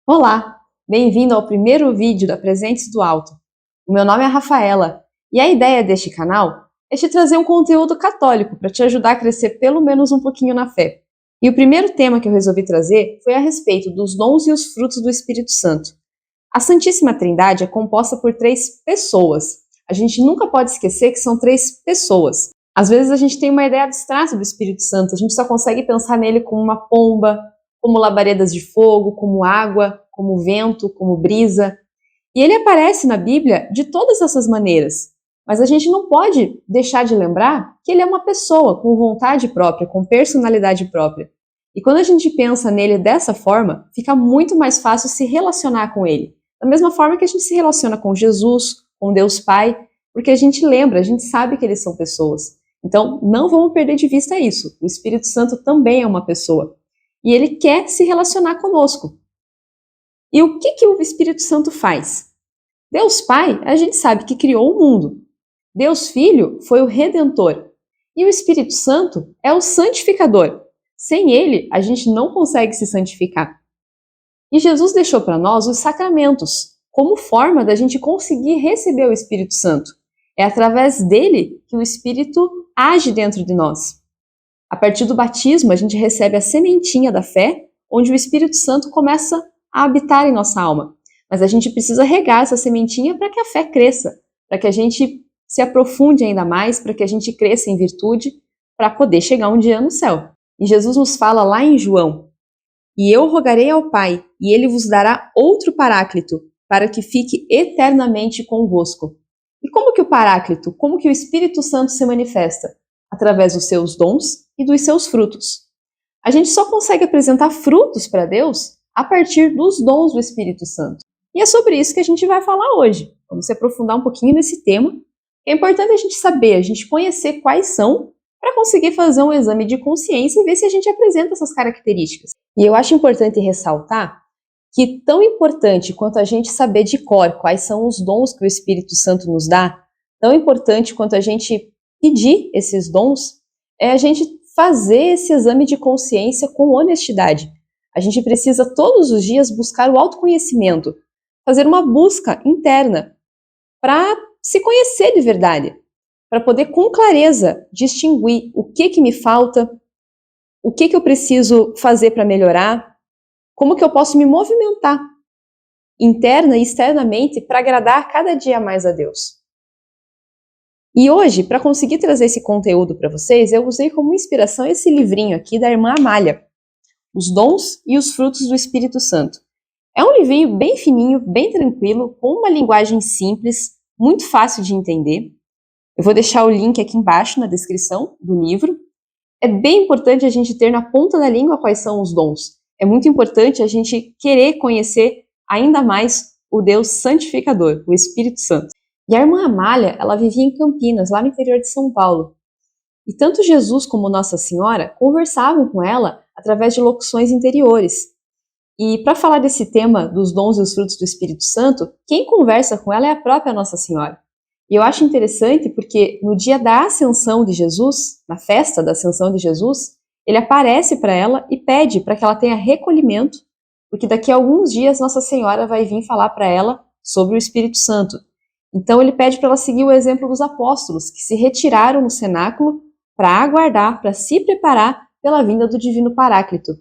Olá, bem-vindo ao primeiro vídeo da Presentes do Alto. O meu nome é Rafaela e a ideia deste canal é te trazer um conteúdo católico para te ajudar a crescer pelo menos um pouquinho na fé. E o primeiro tema que eu resolvi trazer foi a respeito dos dons e os frutos do Espírito Santo. A Santíssima Trindade é composta por 3 pessoas. A gente nunca pode esquecer que são 3 pessoas. Às vezes a gente tem uma ideia abstrata do Espírito Santo, a gente só consegue pensar nele como uma pomba, como labaredas de fogo, como água, como vento, como brisa. E ele aparece na Bíblia de todas essas maneiras. Mas a gente não pode deixar de lembrar que ele é uma pessoa com vontade própria, com personalidade própria. E quando a gente pensa nele dessa forma, fica muito mais fácil se relacionar com ele. Da mesma forma que a gente se relaciona com Jesus, com Deus Pai, porque a gente lembra, a gente sabe que eles são pessoas. Então, não vamos perder de vista isso. O Espírito Santo também é uma pessoa. E ele quer se relacionar conosco. E o que o Espírito Santo faz? Deus Pai, a gente sabe que criou o mundo. Deus Filho foi o Redentor. E o Espírito Santo é o santificador. Sem ele, a gente não consegue se santificar. E Jesus deixou para nós os sacramentos, como forma da gente conseguir receber o Espírito Santo. É através dele que o Espírito age dentro de nós. A partir do batismo, a gente recebe a sementinha da fé, onde o Espírito Santo começa a habitar em nossa alma. Mas a gente precisa regar essa sementinha para que a fé cresça, para que a gente se aprofunde ainda mais, para que a gente cresça em virtude, para poder chegar um dia no céu. E Jesus nos fala lá em João: "E eu rogarei ao Pai, e ele vos dará outro Paráclito, para que fique eternamente convosco." E como que o Paráclito, como que o Espírito Santo se manifesta? Através dos seus dons e dos seus frutos. A gente só consegue apresentar frutos para Deus a partir dos dons do Espírito Santo. E é sobre isso que a gente vai falar hoje. Vamos se aprofundar um pouquinho nesse tema. É importante a gente saber, a gente conhecer quais são, para conseguir fazer um exame de consciência e ver se a gente apresenta essas características. E eu acho importante ressaltar que tão importante quanto a gente saber de cor quais são os dons que o Espírito Santo nos dá, tão importante quanto a gente pedir esses dons, é a gente fazer esse exame de consciência com honestidade. A gente precisa todos os dias buscar o autoconhecimento, fazer uma busca interna para se conhecer de verdade, para poder com clareza distinguir o que me falta, o que eu preciso fazer para melhorar, como que eu posso me movimentar interna e externamente para agradar cada dia mais a Deus. E hoje, para conseguir trazer esse conteúdo para vocês, eu usei como inspiração esse livrinho aqui da irmã Amália, Os Dons e os Frutos do Espírito Santo. É um livrinho bem fininho, bem tranquilo, com uma linguagem simples, muito fácil de entender. Eu vou deixar o link aqui embaixo na descrição do livro. É bem importante a gente ter na ponta da língua quais são os dons. É muito importante a gente querer conhecer ainda mais o Deus santificador, o Espírito Santo. E a irmã Amália, ela vivia em Campinas, lá no interior de São Paulo. E tanto Jesus como Nossa Senhora conversavam com ela através de locuções interiores. E para falar desse tema dos dons e os frutos do Espírito Santo, quem conversa com ela é a própria Nossa Senhora. E eu acho interessante porque no dia da Ascensão de Jesus, na festa da Ascensão de Jesus, ele aparece para ela e pede para que ela tenha recolhimento, porque daqui a alguns dias Nossa Senhora vai vir falar para ela sobre o Espírito Santo. Então ele pede para ela seguir o exemplo dos apóstolos, que se retiraram no cenáculo para aguardar, para se preparar pela vinda do Divino Paráclito.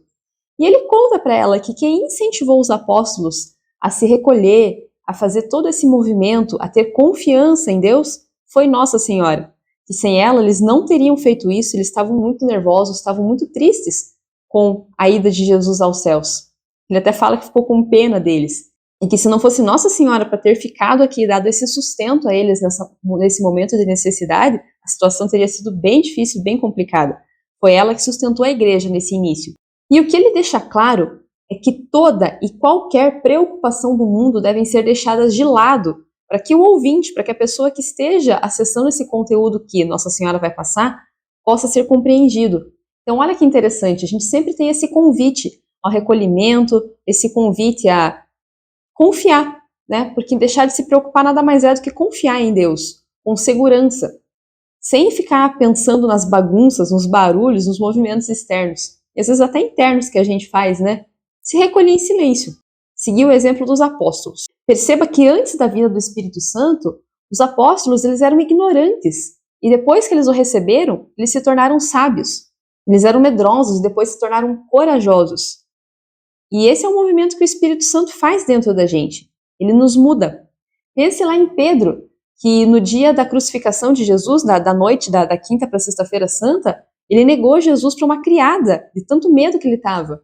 E ele conta para ela que quem incentivou os apóstolos a se recolher, a fazer todo esse movimento, a ter confiança em Deus, foi Nossa Senhora. Que sem ela eles não teriam feito isso, eles estavam muito nervosos, estavam muito tristes com a ida de Jesus aos céus. Ele até fala que ficou com pena deles. E que se não fosse Nossa Senhora para ter ficado aqui e dado esse sustento a eles nesse momento de necessidade, a situação teria sido bem difícil, bem complicada. Foi ela que sustentou a igreja nesse início. E o que ele deixa claro é que toda e qualquer preocupação do mundo devem ser deixadas de lado para que o ouvinte, para que a pessoa que esteja acessando esse conteúdo que Nossa Senhora vai passar, possa ser compreendido. Então olha que interessante, a gente sempre tem esse convite ao recolhimento, esse convite a confiar, né? Porque deixar de se preocupar nada mais é do que confiar em Deus, com segurança, sem ficar pensando nas bagunças, nos barulhos, nos movimentos externos, e às vezes até internos que a gente faz, né? Se recolher em silêncio, seguir o exemplo dos apóstolos. Perceba que antes da vinda do Espírito Santo, os apóstolos eles eram ignorantes. E depois que eles o receberam, eles se tornaram sábios. Eles eram medrosos e depois se tornaram corajosos. E esse é o movimento que o Espírito Santo faz dentro da gente. Ele nos muda. Pense lá em Pedro, que no dia da crucificação de Jesus, da noite da quinta para sexta-feira santa, ele negou Jesus para uma criada, de tanto medo que ele estava.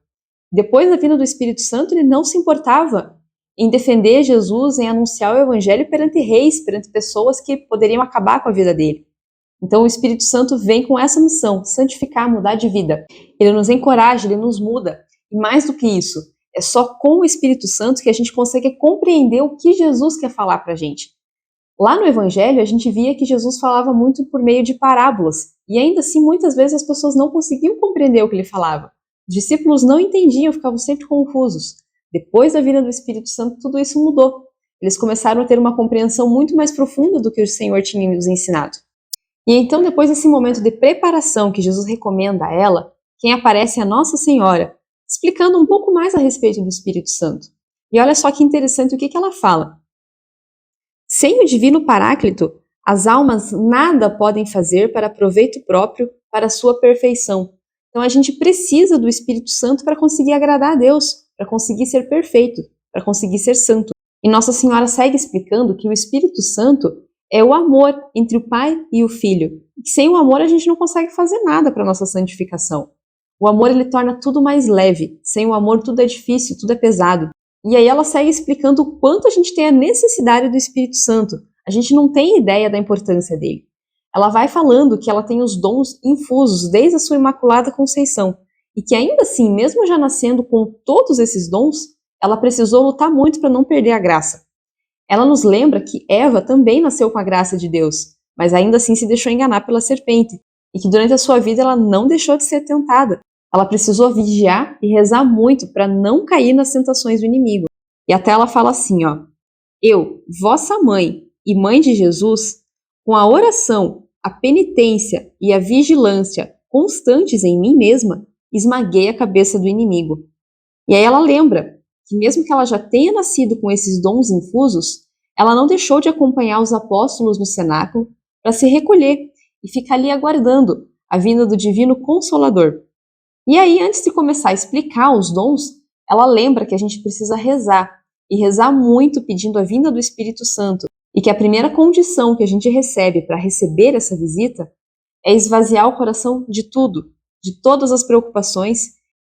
Depois da vinda do Espírito Santo, ele não se importava em defender Jesus, em anunciar o evangelho perante reis, perante pessoas que poderiam acabar com a vida dele. Então o Espírito Santo vem com essa missão, santificar, mudar de vida. Ele nos encoraja, ele nos muda. E mais do que isso, é só com o Espírito Santo que a gente consegue compreender o que Jesus quer falar para a gente. Lá no Evangelho, a gente via que Jesus falava muito por meio de parábolas. E ainda assim, muitas vezes as pessoas não conseguiam compreender o que ele falava. Os discípulos não entendiam, ficavam sempre confusos. Depois da vinda do Espírito Santo, tudo isso mudou. Eles começaram a ter uma compreensão muito mais profunda do que o Senhor tinha nos ensinado. E então, depois desse momento de preparação que Jesus recomenda a ela, quem aparece é a Nossa Senhora, explicando um pouco mais a respeito do Espírito Santo. E olha só que interessante o que ela fala. Sem o divino Paráclito, as almas nada podem fazer para proveito próprio, para a sua perfeição. Então a gente precisa do Espírito Santo para conseguir agradar a Deus, para conseguir ser perfeito, para conseguir ser santo. E Nossa Senhora segue explicando que o Espírito Santo é o amor entre o Pai e o Filho. E sem o amor a gente não consegue fazer nada para a nossa santificação. O amor ele torna tudo mais leve. Sem o amor tudo é difícil, tudo é pesado. E aí ela segue explicando o quanto a gente tem a necessidade do Espírito Santo. A gente não tem ideia da importância dele. Ela vai falando que ela tem os dons infusos desde a sua Imaculada Conceição. E que ainda assim, mesmo já nascendo com todos esses dons, ela precisou lutar muito para não perder a graça. Ela nos lembra que Eva também nasceu com a graça de Deus, mas ainda assim se deixou enganar pela serpente. E que durante a sua vida ela não deixou de ser tentada. Ela precisou vigiar e rezar muito para não cair nas tentações do inimigo. E até ela fala assim, ó: eu, vossa mãe e mãe de Jesus, com a oração, a penitência e a vigilância constantes em mim mesma, esmaguei a cabeça do inimigo. E aí ela lembra que mesmo que ela já tenha nascido com esses dons infusos, ela não deixou de acompanhar os apóstolos no cenáculo para se recolher e ficar ali aguardando a vinda do Divino Consolador. E aí, antes de começar a explicar os dons, ela lembra que a gente precisa rezar, e rezar muito pedindo a vinda do Espírito Santo, e que a primeira condição que a gente recebe para receber essa visita é esvaziar o coração de tudo, de todas as preocupações,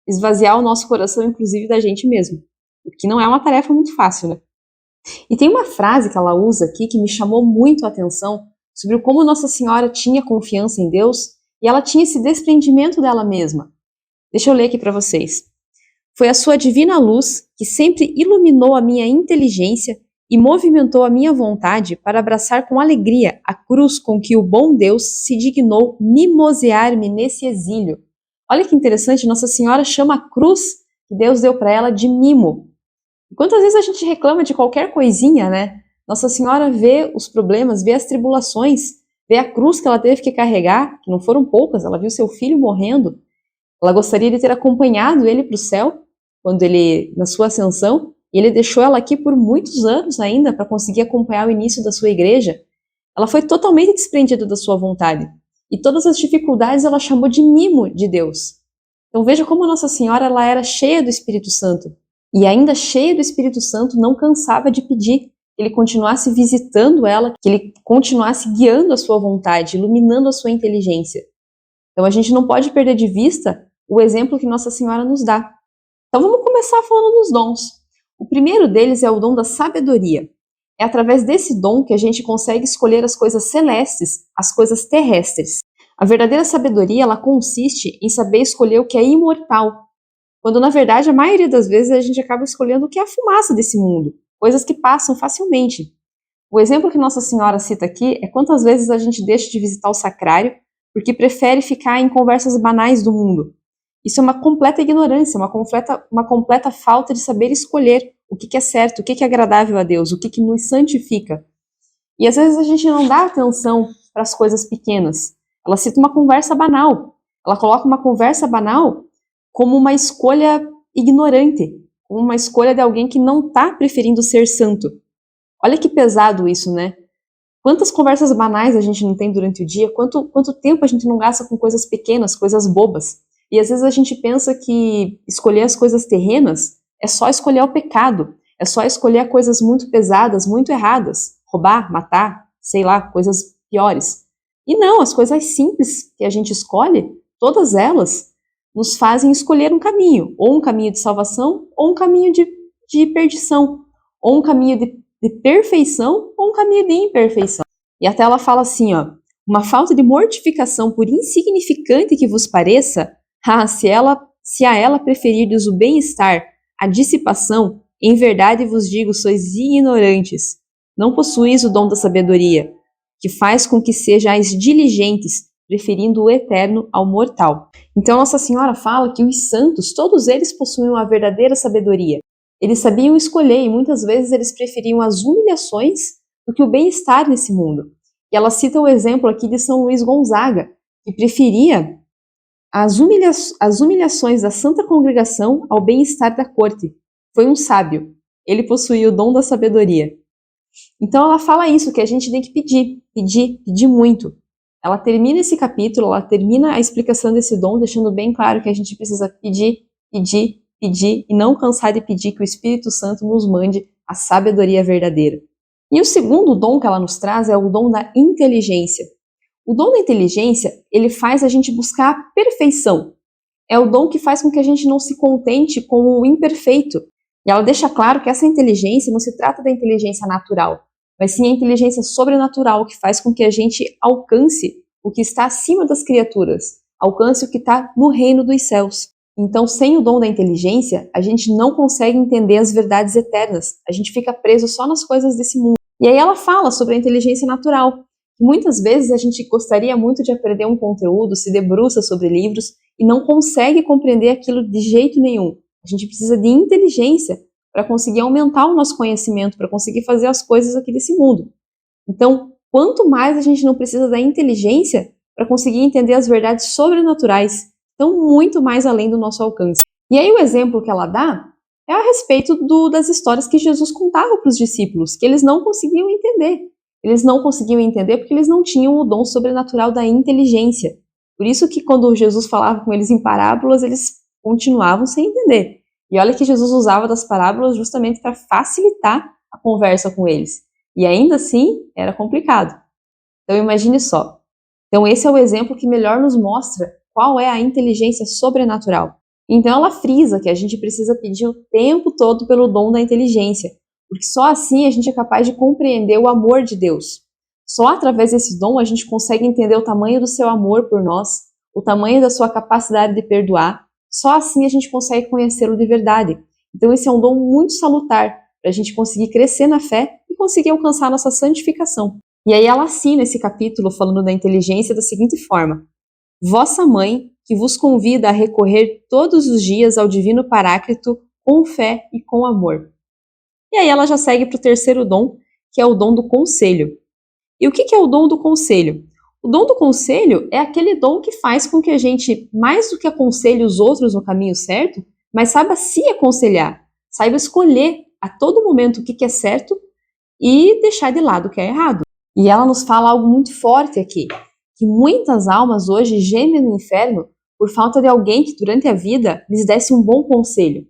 esvaziar o nosso coração, inclusive da gente mesmo, o que não é uma tarefa muito fácil, né? E tem uma frase que ela usa aqui que me chamou muito a atenção sobre como Nossa Senhora tinha confiança em Deus e ela tinha esse desprendimento dela mesma. Deixa eu ler aqui para vocês. Foi a sua divina luz que sempre iluminou a minha inteligência e movimentou a minha vontade para abraçar com alegria a cruz com que o bom Deus se dignou mimosear-me nesse exílio. Olha que interessante, Nossa Senhora chama a cruz que Deus deu para ela de mimo. E quantas vezes a gente reclama de qualquer coisinha, né? Nossa Senhora vê os problemas, vê as tribulações, vê a cruz que ela teve que carregar, que não foram poucas, ela viu seu filho morrendo. Ela gostaria de ter acompanhado ele para o céu, quando ele, na sua ascensão, e ele deixou ela aqui por muitos anos ainda para conseguir acompanhar o início da sua igreja. Ela foi totalmente desprendida da sua vontade. E todas as dificuldades ela chamou de mimo de Deus. Então veja como Nossa Senhora ela era cheia do Espírito Santo. E ainda cheia do Espírito Santo, não cansava de pedir que ele continuasse visitando ela, que ele continuasse guiando a sua vontade, iluminando a sua inteligência. Então a gente não pode perder de vista o exemplo que Nossa Senhora nos dá. Então vamos começar falando dos dons. O primeiro deles é o dom da sabedoria. É através desse dom que a gente consegue escolher as coisas celestes, as coisas terrestres. A verdadeira sabedoria ela consiste em saber escolher o que é imortal, quando na verdade a maioria das vezes a gente acaba escolhendo o que é a fumaça desse mundo, coisas que passam facilmente. O exemplo que Nossa Senhora cita aqui é quantas vezes a gente deixa de visitar o sacrário porque prefere ficar em conversas banais do mundo. Isso é uma completa ignorância, uma completa falta de saber escolher o que é certo, o que é agradável a Deus, o que nos santifica. E às vezes a gente não dá atenção para as coisas pequenas. Ela cita uma conversa banal. Ela coloca uma conversa banal como uma escolha ignorante, como uma escolha de alguém que não está preferindo ser santo. Olha que pesado isso, né? Quantas conversas banais a gente não tem durante o dia? Quanto tempo a gente não gasta com coisas pequenas, coisas bobas? E às vezes a gente pensa que escolher as coisas terrenas é só escolher o pecado, é só escolher coisas muito pesadas, muito erradas, roubar, matar, sei lá, coisas piores. E não, as coisas simples que a gente escolhe, todas elas nos fazem escolher um caminho, ou um caminho de salvação, ou um caminho de perdição, ou um caminho de perfeição, ou um caminho de imperfeição. E até ela fala assim, ó, uma falta de mortificação, por insignificante que vos pareça, se a ela preferirdes o bem-estar, a dissipação, em verdade vos digo, sois ignorantes. Não possuís o dom da sabedoria, que faz com que sejais diligentes, preferindo o eterno ao mortal. Então Nossa Senhora fala que os santos, todos eles possuem uma verdadeira sabedoria. Eles sabiam escolher e muitas vezes eles preferiam as humilhações do que o bem-estar nesse mundo. E ela cita o exemplo aqui de São Luís Gonzaga, que preferia as humilhações da Santa Congregação ao bem-estar da corte. Foi um sábio. Ele possuía o dom da sabedoria. Então ela fala isso, que a gente tem que pedir muito. Ela termina esse capítulo, ela termina a explicação desse dom, deixando bem claro que a gente precisa pedir e não cansar de pedir que o Espírito Santo nos mande a sabedoria verdadeira. E o segundo dom que ela nos traz é o dom da inteligência. O dom da inteligência, ele faz a gente buscar a perfeição. É o dom que faz com que a gente não se contente com o imperfeito. E ela deixa claro que essa inteligência não se trata da inteligência natural, mas sim a inteligência sobrenatural que faz com que a gente alcance o que está acima das criaturas, alcance o que está no reino dos céus. Então, sem o dom da inteligência, a gente não consegue entender as verdades eternas, a gente fica preso só nas coisas desse mundo. E aí ela fala sobre a inteligência natural. Muitas vezes a gente gostaria muito de aprender um conteúdo, se debruça sobre livros e não consegue compreender aquilo de jeito nenhum. A gente precisa de inteligência para conseguir aumentar o nosso conhecimento, para conseguir fazer as coisas aqui desse mundo. Então, quanto mais a gente não precisa da inteligência para conseguir entender as verdades sobrenaturais, estão muito mais além do nosso alcance. E aí o exemplo que ela dá é a respeito das histórias que Jesus contava para os discípulos, que eles não conseguiam entender. Eles não conseguiam entender porque eles não tinham o dom sobrenatural da inteligência. Por isso que quando Jesus falava com eles em parábolas, eles continuavam sem entender. E olha que Jesus usava das parábolas justamente para facilitar a conversa com eles. E ainda assim, era complicado. Então imagine só. Então esse é o exemplo que melhor nos mostra qual é a inteligência sobrenatural. Então ela frisa que a gente precisa pedir o tempo todo pelo dom da inteligência, porque só assim a gente é capaz de compreender o amor de Deus. Só através desse dom a gente consegue entender o tamanho do seu amor por nós, o tamanho da sua capacidade de perdoar. Só assim a gente consegue conhecê-lo de verdade. Então esse é um dom muito salutar para a gente conseguir crescer na fé e conseguir alcançar a nossa santificação. E aí ela assina esse capítulo falando da inteligência da seguinte forma: vossa mãe, que vos convida a recorrer todos os dias ao divino Paráclito com fé e com amor. E aí ela já segue para o terceiro dom, que é o dom do conselho. E o que é o dom do conselho? O dom do conselho é aquele dom que faz com que a gente, mais do que aconselhe os outros no caminho certo, mas saiba se aconselhar, saiba escolher a todo momento o que é certo e deixar de lado o que é errado. E ela nos fala algo muito forte aqui, que muitas almas hoje gemem no inferno por falta de alguém que durante a vida lhes desse um bom conselho.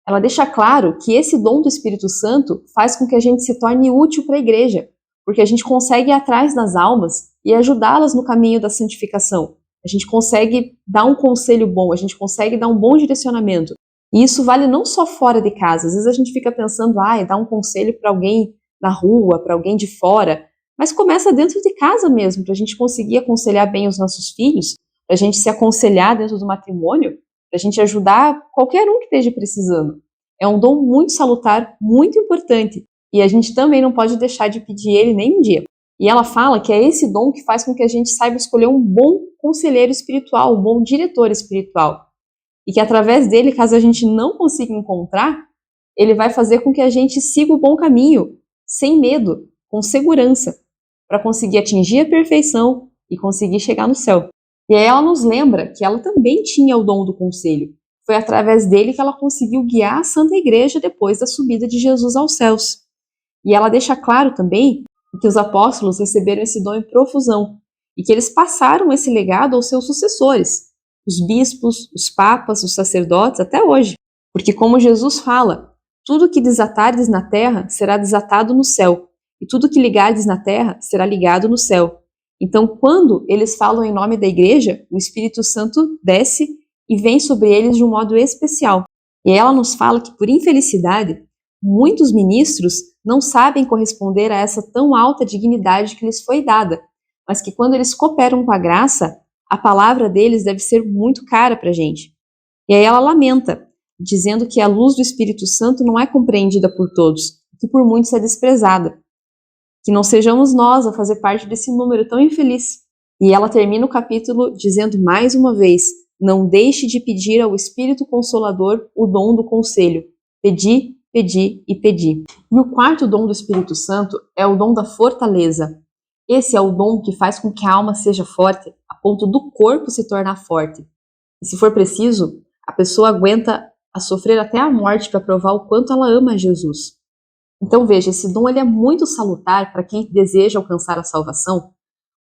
Ela deixa claro que esse dom do Espírito Santo faz com que a gente se torne útil para a igreja, porque a gente consegue ir atrás das almas e ajudá-las no caminho da santificação. A gente consegue dar um conselho bom, a gente consegue dar um bom direcionamento. E isso vale não só fora de casa. Às vezes a gente fica pensando, dar um conselho para alguém na rua, para alguém de fora, mas começa dentro de casa mesmo, para a gente conseguir aconselhar bem os nossos filhos, para a gente se aconselhar dentro do matrimônio, para a gente ajudar qualquer um que esteja precisando. É um dom muito salutar, muito importante, e a gente também não pode deixar de pedir ele nem um dia. E ela fala que é esse dom que faz com que a gente saiba escolher um bom conselheiro espiritual, um bom diretor espiritual. E que através dele, caso a gente não consiga encontrar, ele vai fazer com que a gente siga o bom caminho, sem medo, com segurança, para conseguir atingir a perfeição e conseguir chegar no céu. E aí ela nos lembra que ela também tinha o dom do conselho. Foi através dele que ela conseguiu guiar a Santa Igreja depois da subida de Jesus aos céus. E ela deixa claro também que os apóstolos receberam esse dom em profusão e que eles passaram esse legado aos seus sucessores, os bispos, os papas, os sacerdotes, até hoje. Porque como Jesus fala, tudo que desatardes na terra será desatado no céu, e tudo que ligardes na terra será ligado no céu. Então, quando eles falam em nome da igreja, o Espírito Santo desce e vem sobre eles de um modo especial. E ela nos fala que, por infelicidade, muitos ministros não sabem corresponder a essa tão alta dignidade que lhes foi dada, mas que quando eles cooperam com a graça, a palavra deles deve ser muito cara para a gente. E aí ela lamenta, dizendo que a luz do Espírito Santo não é compreendida por todos, que por muitos é desprezada. Que não sejamos nós a fazer parte desse número tão infeliz. E ela termina o capítulo dizendo mais uma vez: não deixe de pedir ao Espírito Consolador o dom do conselho. Pedi, pedi e pedi. E o quarto dom do Espírito Santo é o dom da fortaleza. Esse é o dom que faz com que a alma seja forte, a ponto do corpo se tornar forte. E se for preciso, a pessoa aguenta a sofrer até a morte para provar o quanto ela ama Jesus. Então veja, esse dom ele é muito salutar para quem deseja alcançar a salvação,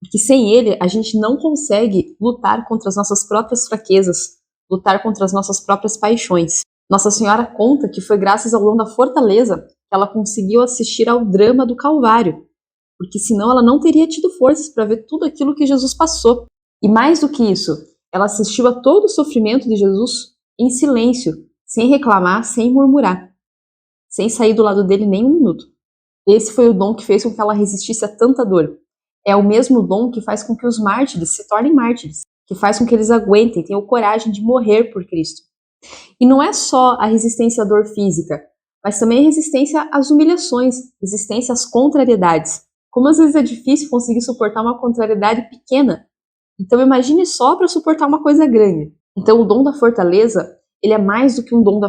porque sem ele a gente não consegue lutar contra as nossas próprias fraquezas, lutar contra as nossas próprias paixões. Nossa Senhora conta que foi graças ao dom da fortaleza que ela conseguiu assistir ao drama do Calvário, porque senão ela não teria tido forças para ver tudo aquilo que Jesus passou. E mais do que isso, ela assistiu a todo o sofrimento de Jesus em silêncio, sem reclamar, sem murmurar, sem sair do lado dele nem um minuto. Esse foi o dom que fez com que ela resistisse a tanta dor. É o mesmo dom que faz com que os mártires se tornem mártires, que faz com que eles aguentem, tenham coragem de morrer por Cristo. E não é só a resistência à dor física, mas também a resistência às humilhações, resistência às contrariedades. Como às vezes é difícil conseguir suportar uma contrariedade pequena. Então imagine só para suportar uma coisa grande. Então o dom da fortaleza, ele é mais do que um dom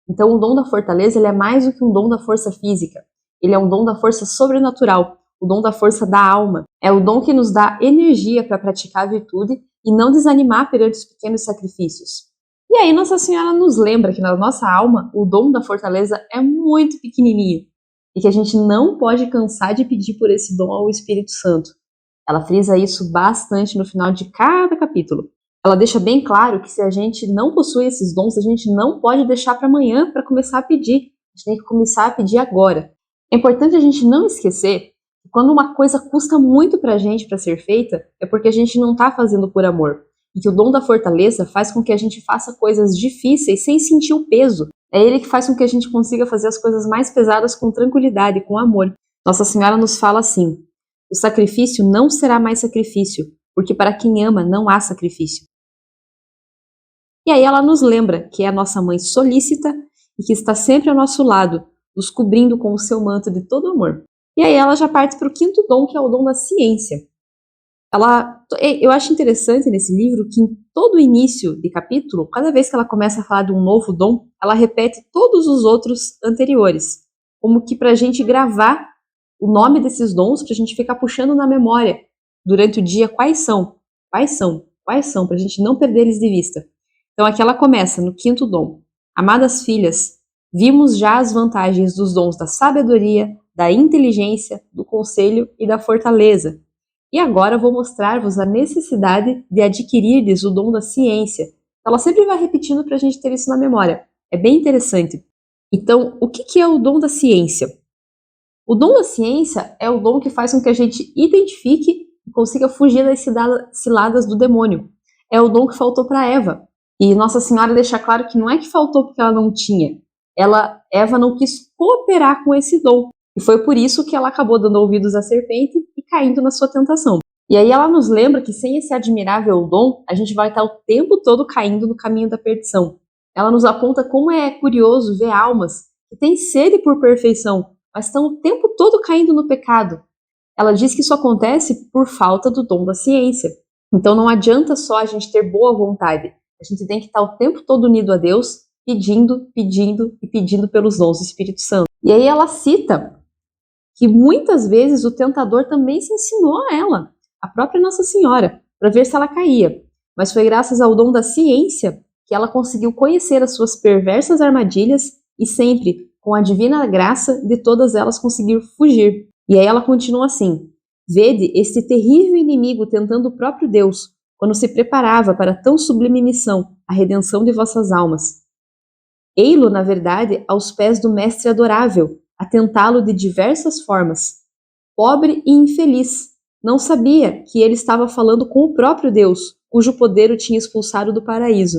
Então o dom da fortaleza, ele é mais do que um dom da força física. Ele é um dom da força sobrenatural, o dom da força da alma. É o dom que nos dá energia para praticar a virtude e não desanimar perante os pequenos sacrifícios. E aí Nossa Senhora nos lembra que na nossa alma o dom da fortaleza é muito pequenininho e que a gente não pode cansar de pedir por esse dom ao Espírito Santo. Ela frisa isso bastante no final de cada capítulo. Ela deixa bem claro que se a gente não possui esses dons, a gente não pode deixar para amanhã para começar a pedir. A gente tem que começar a pedir agora. É importante a gente não esquecer que quando uma coisa custa muito para a gente para ser feita, é porque a gente não está fazendo por amor. E que o dom da fortaleza faz com que a gente faça coisas difíceis sem sentir o peso. É ele que faz com que a gente consiga fazer as coisas mais pesadas com tranquilidade, com amor. Nossa Senhora nos fala assim: o sacrifício não será mais sacrifício, porque para quem ama não há sacrifício. E aí ela nos lembra que é a nossa mãe solícita e que está sempre ao nosso lado, nos cobrindo com o seu manto de todo amor. E aí ela já parte para o quinto dom, que é o dom da ciência. Eu acho interessante nesse livro que em todo o início de capítulo, cada vez que ela começa a falar de um novo dom, ela repete todos os outros anteriores, como que para a gente gravar o nome desses dons, para a gente ficar puxando na memória durante o dia quais são, para a gente não perder eles de vista. Então aqui ela começa no quinto dom. Amadas filhas, vimos já as vantagens dos dons da sabedoria, da inteligência, do conselho e da fortaleza. E agora vou mostrar-vos a necessidade de adquirirdes o dom da ciência. Ela sempre vai repetindo para a gente ter isso na memória. É bem interessante. Então, o que é o dom da ciência? O dom da ciência é o dom que faz com que a gente identifique e consiga fugir das ciladas do demônio. É o dom que faltou para Eva. E Nossa Senhora deixa claro que não é que faltou porque ela não tinha. Eva não quis cooperar com esse dom. E foi por isso que ela acabou dando ouvidos à serpente e caindo na sua tentação. E aí ela nos lembra que sem esse admirável dom, a gente vai estar o tempo todo caindo no caminho da perdição. Ela nos aponta como é curioso ver almas que têm sede por perfeição, mas estão o tempo todo caindo no pecado. Ela diz que isso acontece por falta do dom da ciência. Então não adianta só a gente ter boa vontade. A gente tem que estar o tempo todo unido a Deus, pedindo, pedindo e pedindo pelos dons do Espírito Santo. E aí ela cita que muitas vezes o tentador também se ensinou a ela, a própria Nossa Senhora, para ver se ela caía. Mas foi graças ao dom da ciência que ela conseguiu conhecer as suas perversas armadilhas e sempre, com a divina graça de todas elas, conseguir fugir. E aí ela continua assim: vede este terrível inimigo tentando o próprio Deus, quando se preparava para tão sublime missão, a redenção de vossas almas. Ei-lo, na verdade, aos pés do Mestre adorável, a tentá-lo de diversas formas. Pobre e infeliz, não sabia que ele estava falando com o próprio Deus, cujo poder o tinha expulsado do paraíso.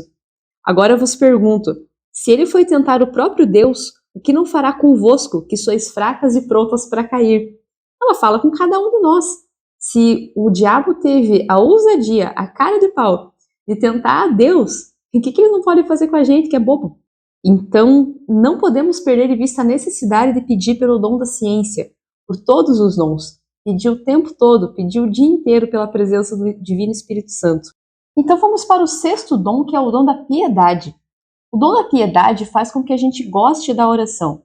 Agora vos pergunto, se ele foi tentar o próprio Deus, o que não fará convosco, que sois fracas e prontas para cair? Ela fala com cada um de nós. Se o diabo teve a ousadia, a cara de pau, de tentar a Deus, o que ele não pode fazer com a gente, que é bobo? Então, não podemos perder de vista a necessidade de pedir pelo dom da ciência, por todos os dons. Pedir o tempo todo, pedir o dia inteiro pela presença do Divino Espírito Santo. Então vamos para o sexto dom, que é o dom da piedade. O dom da piedade faz com que a gente goste da oração.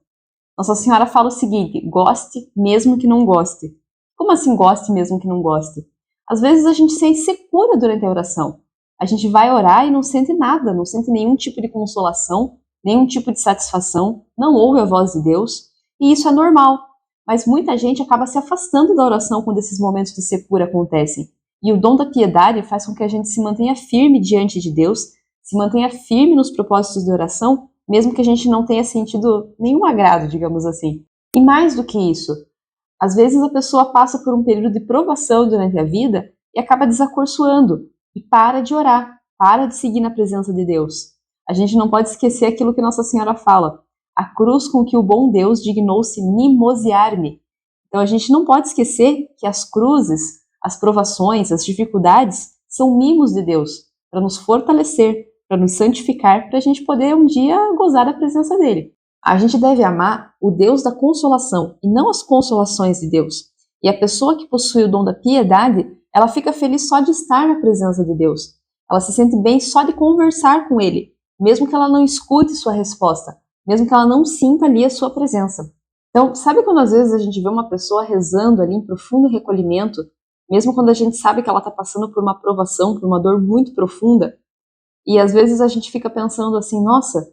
Nossa Senhora fala o seguinte: goste mesmo que não goste. Como assim goste mesmo que não goste? Às vezes a gente sente secura durante a oração. A gente vai orar e não sente nada, não sente nenhum tipo de consolação, nenhum tipo de satisfação, não ouve a voz de Deus, e isso é normal. Mas muita gente acaba se afastando da oração quando esses momentos de secura acontecem. E o dom da piedade faz com que a gente se mantenha firme diante de Deus, se mantenha firme nos propósitos de oração, mesmo que a gente não tenha sentido nenhum agrado, digamos assim. E mais do que isso, às vezes a pessoa passa por um período de provação durante a vida e acaba desacorçoando, e para de orar, para de seguir na presença de Deus. A gente não pode esquecer aquilo que Nossa Senhora fala: a cruz com que o bom Deus dignou-se mimosear-me. Então a gente não pode esquecer que as cruzes, as provações, as dificuldades são mimos de Deus, para nos fortalecer, para nos santificar, para a gente poder um dia gozar da presença dele. A gente deve amar o Deus da consolação e não as consolações de Deus. E a pessoa que possui o dom da piedade, ela fica feliz só de estar na presença de Deus. Ela se sente bem só de conversar com ele, mesmo que ela não escute sua resposta, mesmo que ela não sinta ali a sua presença. Então, sabe quando às vezes a gente vê uma pessoa rezando ali em profundo recolhimento, mesmo quando a gente sabe que ela está passando por uma provação, por uma dor muito profunda, e às vezes a gente fica pensando assim: nossa,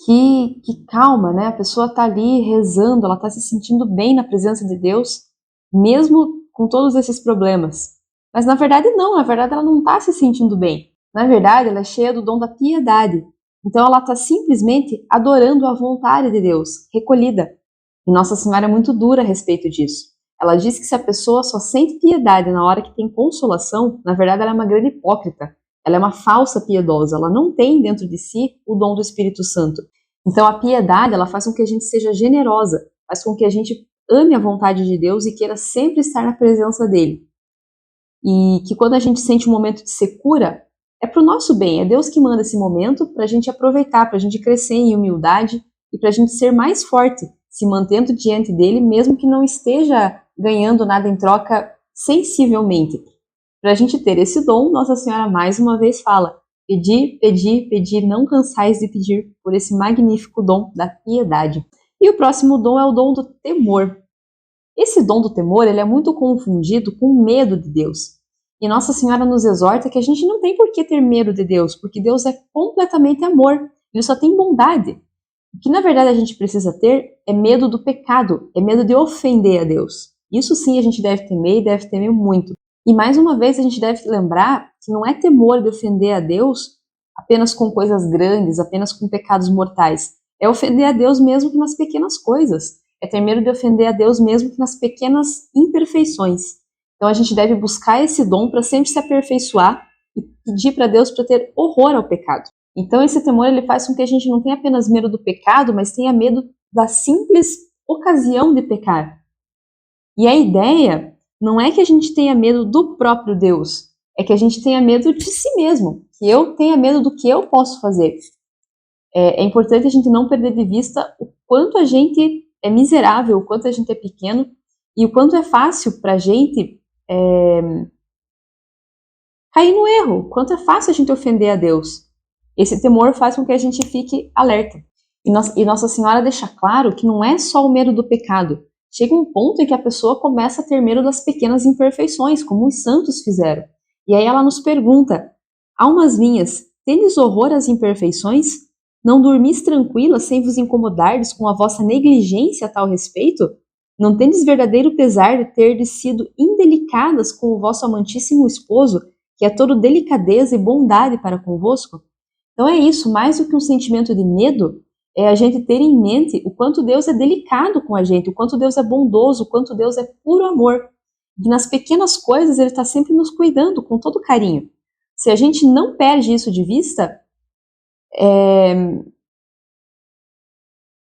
que calma, né? A pessoa está ali rezando, ela está se sentindo bem na presença de Deus, mesmo com todos esses problemas. Mas na verdade não, na verdade ela não está se sentindo bem. Na verdade ela é cheia do dom da piedade. Então ela está simplesmente adorando a vontade de Deus, recolhida. E Nossa Senhora é muito dura a respeito disso. Ela diz que se a pessoa só sente piedade na hora que tem consolação, na verdade ela é uma grande hipócrita. Ela é uma falsa piedosa, ela não tem dentro de si o dom do Espírito Santo. Então a piedade, ela faz com que a gente seja generosa, faz com que a gente ame a vontade de Deus e queira sempre estar na presença dele. E que quando a gente sente um momento de secura, é para o nosso bem, é Deus que manda esse momento para a gente aproveitar, para a gente crescer em humildade e para a gente ser mais forte, se mantendo diante dele, mesmo que não esteja ganhando nada em troca sensivelmente. Para a gente ter esse dom, Nossa Senhora mais uma vez fala: pedi, pedi, pedi, não cansais de pedir por esse magnífico dom da piedade. E o próximo dom é o dom do temor. Esse dom do temor, ele é muito confundido com o medo de Deus. E Nossa Senhora nos exorta que a gente não tem por que ter medo de Deus, porque Deus é completamente amor, ele só tem bondade. O que na verdade a gente precisa ter é medo do pecado, é medo de ofender a Deus. Isso sim a gente deve temer e deve temer muito. E mais uma vez a gente deve lembrar que não é temor de ofender a Deus apenas com coisas grandes, apenas com pecados mortais. É ofender a Deus mesmo que nas pequenas coisas. É ter medo de ofender a Deus mesmo que nas pequenas imperfeições. Então a gente deve buscar esse dom para sempre se aperfeiçoar e pedir para Deus para ter horror ao pecado. Então esse temor ele faz com que a gente não tenha apenas medo do pecado, mas tenha medo da simples ocasião de pecar. E a ideia não é que a gente tenha medo do próprio Deus, é que a gente tenha medo de si mesmo, que eu tenha medo do que eu posso fazer. É importante a gente não perder de vista o quanto a gente é miserável, o quanto a gente é pequeno e o quanto é fácil para a gente cair no erro, o quanto é fácil a gente ofender a Deus. Esse temor faz com que a gente fique alerta. E Nossa Senhora deixa claro que não é só o medo do pecado. Chega um ponto em que a pessoa começa a ter medo das pequenas imperfeições, como os santos fizeram. E aí ela nos pergunta: almas minhas, tendes horror às imperfeições? Não dormis tranquilas sem vos incomodardes com a vossa negligência a tal respeito? Não tendes verdadeiro pesar de terdes sido indelicadas com o vosso amantíssimo esposo, que é todo delicadeza e bondade para convosco? Então é isso, mais do que um sentimento de medo, é a gente ter em mente o quanto Deus é delicado com a gente, o quanto Deus é bondoso, o quanto Deus é puro amor. E nas pequenas coisas Ele está sempre nos cuidando com todo carinho. Se a gente não perde isso de vista,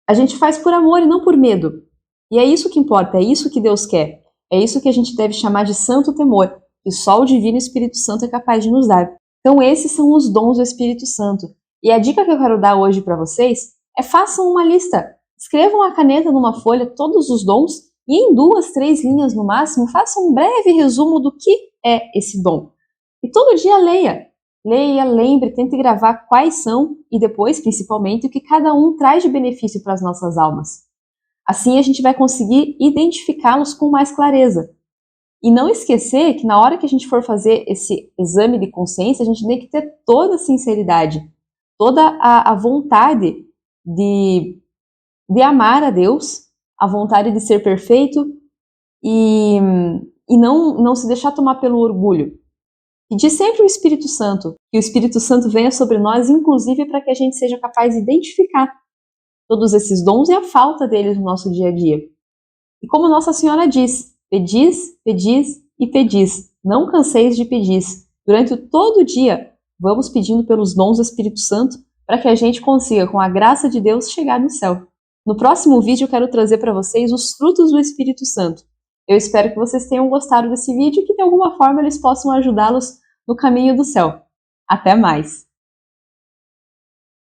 a gente faz por amor e não por medo. E é isso que importa, é isso que Deus quer. É isso que a gente deve chamar de santo temor, que só o Divino Espírito Santo é capaz de nos dar. Então esses são os dons do Espírito Santo. E a dica que eu quero dar hoje para vocês é: façam uma lista. Escrevam a caneta numa folha todos os dons e em 2, 3 linhas no máximo, façam um breve resumo do que é esse dom. E todo dia leia. Leia, lembre, tente gravar quais são e depois, principalmente, o que cada um traz de benefício para as nossas almas. Assim a gente vai conseguir identificá-los com mais clareza. E não esquecer que na hora que a gente for fazer esse exame de consciência, a gente tem que ter toda a sinceridade, toda a vontade de amar a Deus, a vontade de ser perfeito e não se deixar tomar pelo orgulho. Pedir sempre o Espírito Santo, que o Espírito Santo venha sobre nós, inclusive para que a gente seja capaz de identificar todos esses dons e a falta deles no nosso dia a dia. E como Nossa Senhora diz: pedis, pedis e pedis, não canseis de pedir. Durante todo o dia, vamos pedindo pelos dons do Espírito Santo para que a gente consiga, com a graça de Deus, chegar no céu. No próximo vídeo eu quero trazer para vocês os frutos do Espírito Santo. Eu espero que vocês tenham gostado desse vídeo e que de alguma forma eles possam ajudá-los no caminho do céu. Até mais!